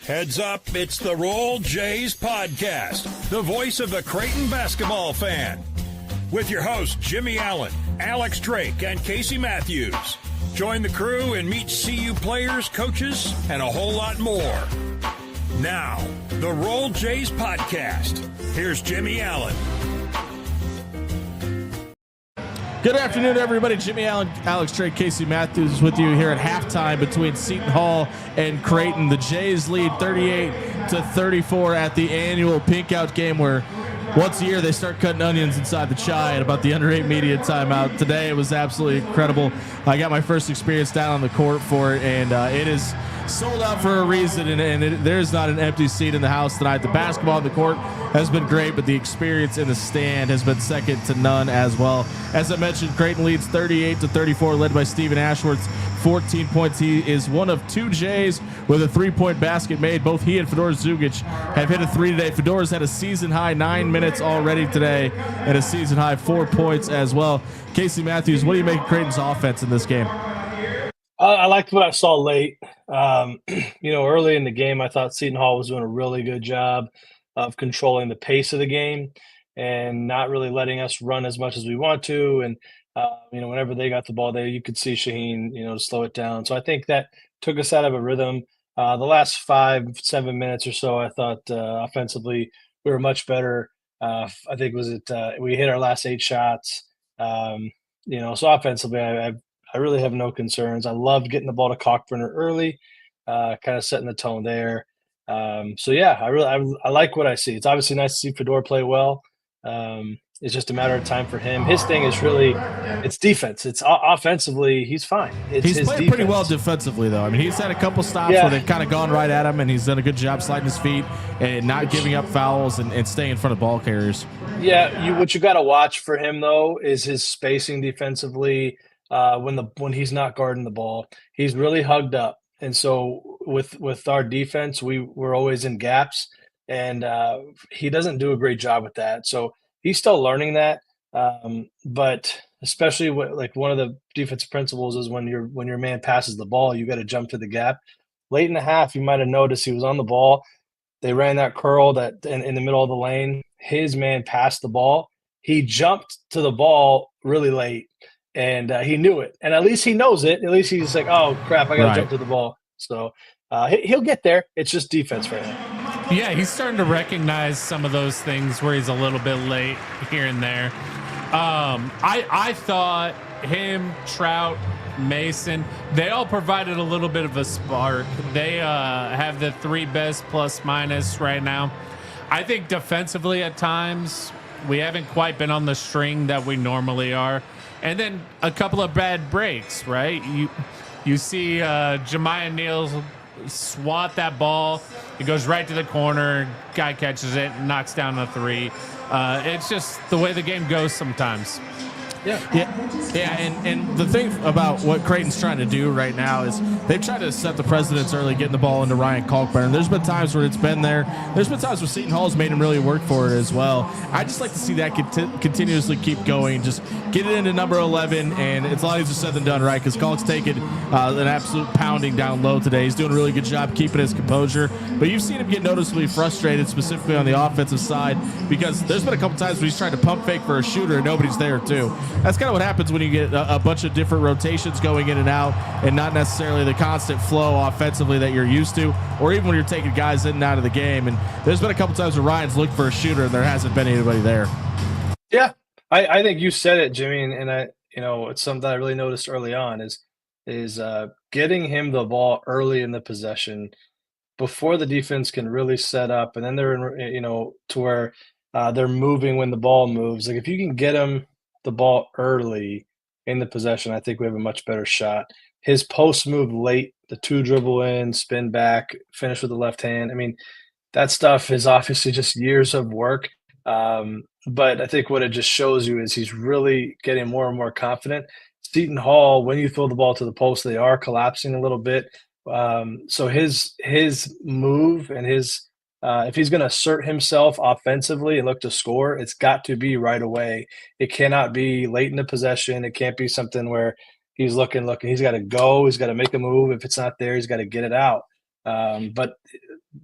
Heads up, it's the Roll Jays podcast, the voice of the Creighton basketball fan. With your hosts, Jimmy Allen, Alex Drake, and Casey Matthews. Join the crew and meet CU players, coaches, and a whole lot more. Now, the Roll Jays podcast. Here's Jimmy Allen. Good afternoon, everybody. Jimmy Allen, Alex Drake, Casey Matthews is with you here at halftime between Seton Hall and Creighton. The Jays lead 38-34 at the annual Pink Out game where once a year they start cutting onions inside the chai at about the under 8 media timeout. Today it was absolutely incredible. I got my first experience down on the court for it, and it is sold out for a reason, and there's not an empty seat in the house tonight. The basketball on the court has been great, but the experience in the stand has been second to none as well. As I mentioned, Creighton leads 38-34, led by Stephen Ashworth's 14 points. He is one of two Jays with a three-point basket made. Both he and Fedor Zugic have hit a three today. Fedor's had a season-high 9 minutes already today and a season-high 4 points as well. Casey Matthews, what do you make of Creighton's offense in this game? I liked what I saw late. Early in the game, I thought Seton Hall was doing a really good job of controlling the pace of the game and not really letting us run as much as we want to. And, whenever they got the ball there, you could see Shaheen, to slow it down. So I think that took us out of a rhythm. The last 5-7 minutes or so, I thought offensively we were much better. I think we hit our last 8 shots. So offensively, I really have no concerns. I loved getting the ball to Cockburner early, kind of setting the tone there. I like what I see. It's obviously nice to see Fedor play well. It's just a matter of time for him. His thing is it's defense. It's offensively, he's fine. He's played pretty well defensively, though. I mean, he's had a couple stops where they've kind of gone right at him, and he's done a good job sliding his feet and not giving up fouls and staying in front of ball carriers. Yeah, what you got to watch for him, though, is his spacing defensively. When he's not guarding the ball, he's really hugged up, and so with our defense, we're always in gaps, and he doesn't do a great job with that. So he's still learning that, but especially one of the defensive principles is when your man passes the ball, you got to jump to the gap. Late in the half, you might have noticed he was on the ball. They ran that curl that in the middle of the lane. His man passed the ball. He jumped to the ball really late. And he knew it, and at least he knows it. At least he's like, "Oh crap, I got to jump to the ball." So he'll get there. It's just defense for him. Yeah, he's starting to recognize some of those things where he's a little bit late here and there. I thought him, Trout, Mason, they all provided a little bit of a spark. They have the 3 best plus minus right now. I think defensively at times we haven't quite been on the string that we normally are. And then a couple of bad breaks, right? You see Jemiah Neal swat that ball. It goes right to the corner. Guy catches it, knocks down a 3. It's just the way the game goes sometimes. Yeah, and the thing about what Creighton's trying to do right now is they've tried to set the precedence early, getting the ball into Ryan Kalkbrenner. There's been times where it's been there. There's been times where Seton Hall's made him really work for it as well. I just like to see that continuously keep going. Just get it into number 11, and it's a lot easier said than done, right? Because Kalk's taking an absolute pounding down low today. He's doing a really good job keeping his composure. But you've seen him get noticeably frustrated, specifically on the offensive side, because there's been a couple times where he's trying to pump fake for a shooter and nobody's there too. That's kind of what happens when you get a bunch of different rotations going in and out and not necessarily the constant flow offensively that you're used to, or even when you're taking guys in and out of the game. And there's been a couple times where Ryan's looked for a shooter and there hasn't been anybody there. Yeah, I think you said it, Jimmy, and it's something that I really noticed early on is getting him the ball early in the possession before the defense can really set up, and then they're in, to where they're moving when the ball moves. Like if you can get him the ball early in the possession, I think we have a much better shot. His post move late, the 2 dribble in, spin back, finish with the left hand. I mean, that stuff is obviously just years of work. But I think what it just shows you is he's really getting more and more confident. Seton Hall, when you throw the ball to the post, they are collapsing a little bit. So his move and his if he's going to assert himself offensively and look to score, it's got to be right away. It cannot be late in the possession. It can't be something where he's looking. He's got to go. He's got to make a move. If it's not there, he's got to get it out. But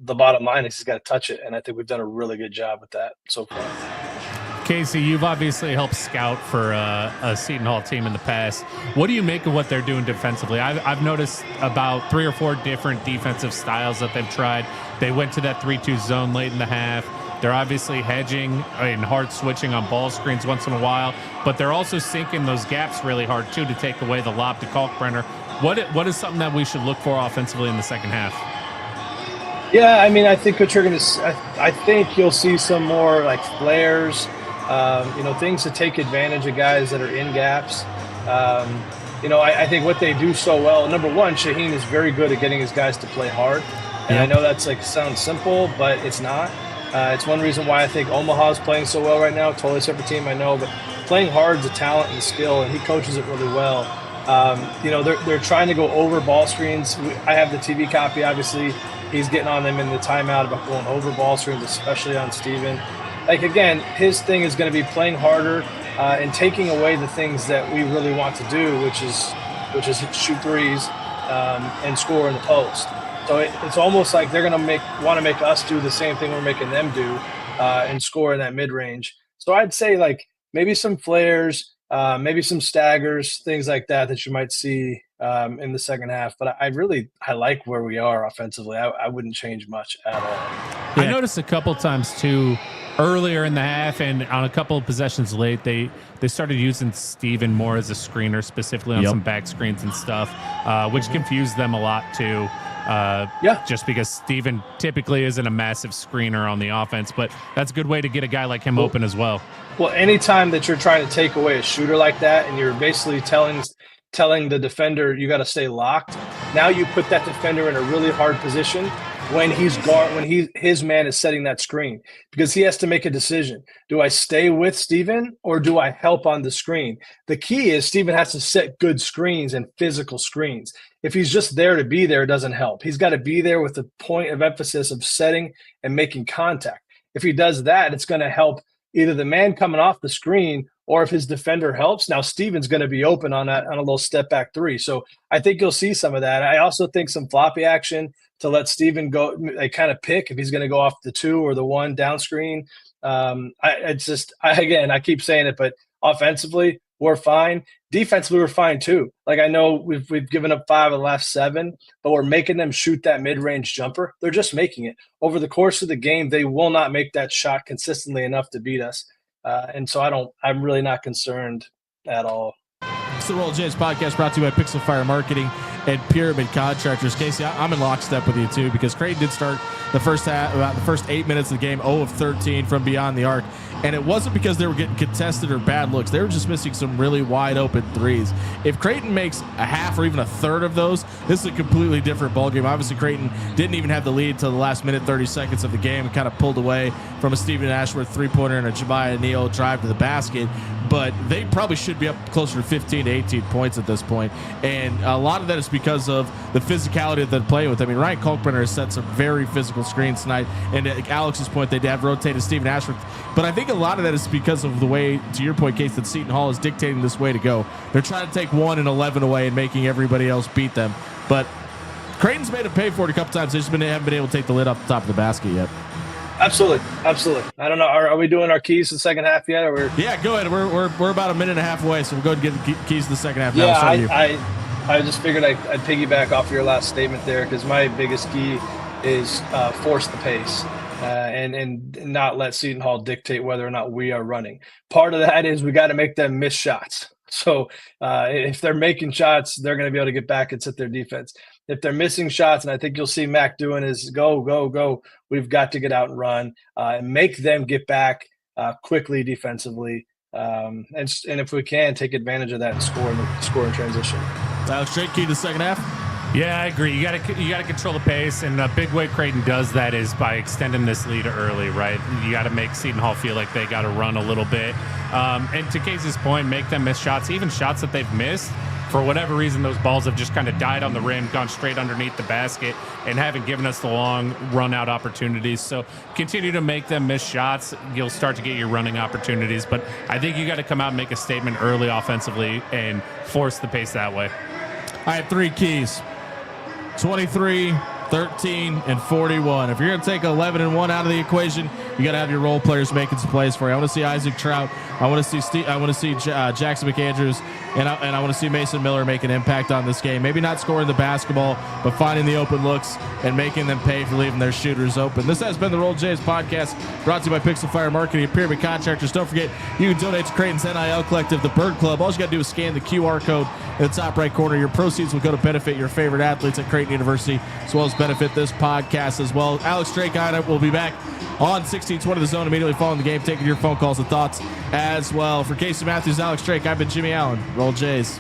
the bottom line is he's got to touch it, and I think we've done a really good job with that so far. Casey, you've obviously helped scout for a Seton Hall team in the past. What do you make of what they're doing defensively? I've noticed about 3 or 4 different defensive styles that they've tried. They went to that 3-2 zone late in the half. They're obviously hedging and hard switching on ball screens once in a while, but they're also sinking those gaps really hard, too, to take away the lob to Kalkbrenner. What is something that we should look for offensively in the second half? Yeah, I mean, I think what you're going to – I think you'll see some more, like, flares, things to take advantage of guys that are in gaps. I think what they do so well, number one, Shaheen is very good at getting his guys to play hard. And I know that's sounds simple, but it's not. It's one reason why I think Omaha's playing so well right now. Totally separate team, I know, but playing hard is a talent and a skill, and he coaches it really well. They're trying to go over ball screens. I have the TV copy, obviously. He's getting on them in the timeout about going over ball screens, especially on Steven. Again, his thing is going to be playing harder and taking away the things that we really want to do, which is shoot threes and score in the post. So it's almost like they're going to want to make us do the same thing we're making them do and score in that mid-range. So I'd say maybe some flares, maybe some staggers, things like that you might see in the second half. But I like where we are offensively. I wouldn't change much at all. Yeah. I noticed a couple times too earlier in the half and on a couple of possessions late, they started using Steven more as a screener, specifically on some back screens and stuff, which confused them a lot too. Just because Steven typically isn't a massive screener on the offense, but that's a good way to get a guy like him open as well. Well, anytime that you're trying to take away a shooter like that and you're basically telling the defender you got to stay locked, now you put that defender in a really hard position when his man is setting that screen, because he has to make a decision. Do I stay with Steven or do I help on the screen? The key is Steven has to set good screens and physical screens. If he's just there to be there, it doesn't help. He's got to be there with the point of emphasis of setting and making contact. If he does that, it's going to help either the man coming off the screen or if his defender helps. Now Steven's going to be open on a little step back three. So I think you'll see some of that. I also think some floppy action to let Steven go, they kind of pick if he's going to go off the 2 or the 1 down screen. I keep saying it, but offensively, we're fine. Defensively, we're fine too. I know we've given up 5 of the last 7, but we're making them shoot that mid-range jumper. They're just making it. Over the course of the game, they will not make that shot consistently enough to beat us. And so I'm really not concerned at all. It's the Roll Jays podcast brought to you by Pixel Fire Marketing and Pyramid Contractors. Casey, I'm in lockstep with you too, because Creighton did start the first half, about the first 8 minutes of the game, 0 of 13 from beyond the arc. And it wasn't because they were getting contested or bad looks. They were just missing some really wide open threes. If Creighton makes a half or even a third of those, this is a completely different ballgame. Obviously, Creighton didn't even have the lead until the last minute, 30 seconds of the game, and kind of pulled away from a Stephen Ashworth three-pointer and a Jemiah Neal drive to the basket. But they probably should be up closer to 15 to 18 points at this point. And a lot of that is because of the physicality that they're playing with. I mean, Ryan Kalkbrenner has set some very physical screens tonight. And at Alex's point, they have rotated Stephen Ashworth. But I think a lot of that is because of the way, to your point, Case, that Seton Hall is dictating this way to go. They're trying to take 1 and 11 away and making everybody else beat them. But Creighton's made them pay for it a couple times. They just haven't been able to take the lid off the top of the basket yet. Absolutely. I don't know. Are we doing our keys to the second half yet? Yeah, go ahead. We're about a minute and a half away, so we'll go and get the keys to the second half. Yeah, I just figured I'd piggyback off your last statement there, because my biggest key is force the pace and not let Seton Hall dictate whether or not we are running. Part of that is we got to make them miss shots. So if they're making shots, they're going to be able to get back and set their defense. If they're missing shots, and I think you'll see Mac doing is go, we've got to get out and run and make them get back quickly defensively. And if we can, take advantage of that and score in transition. Straight key to the second half. Yeah, I agree. You got to control the pace, and a big way Creighton does that is by extending this lead early, right? You got to make Seton Hall feel like they got to run a little bit. And to Casey's point, make them miss shots, even shots that they've missed. For whatever reason, those balls have just kind of died on the rim, gone straight underneath the basket, and haven't given us the long run-out opportunities. So continue to make them miss shots. You'll start to get your running opportunities. But I think you got to come out and make a statement early offensively and force the pace that way. I have 3 keys. 23, 13 and 41. If you're going to take 11 and 1 out of the equation, you got to have your role players making some plays for you. I want to see Isaac Trout. I want to see Jackson McAndrews, and I want to see Mason Miller make an impact on this game. Maybe not scoring the basketball, but finding the open looks and making them pay for leaving their shooters open. This has been the Roll Jays podcast, brought to you by Pixel Fire Marketing and Pyramid Contractors. Don't forget, you can donate to Creighton's NIL Collective, the Bird Club. All you got to do is scan the QR code in the top right corner. Your proceeds will go to benefit your favorite athletes at Creighton University, as well as benefit this podcast as well. Alex Drake will be back on 1620 The Zone immediately following the game, taking your phone calls and thoughts as well. For Casey Matthews, Alex Drake, I've been Jimmy Allen. Roll Jays.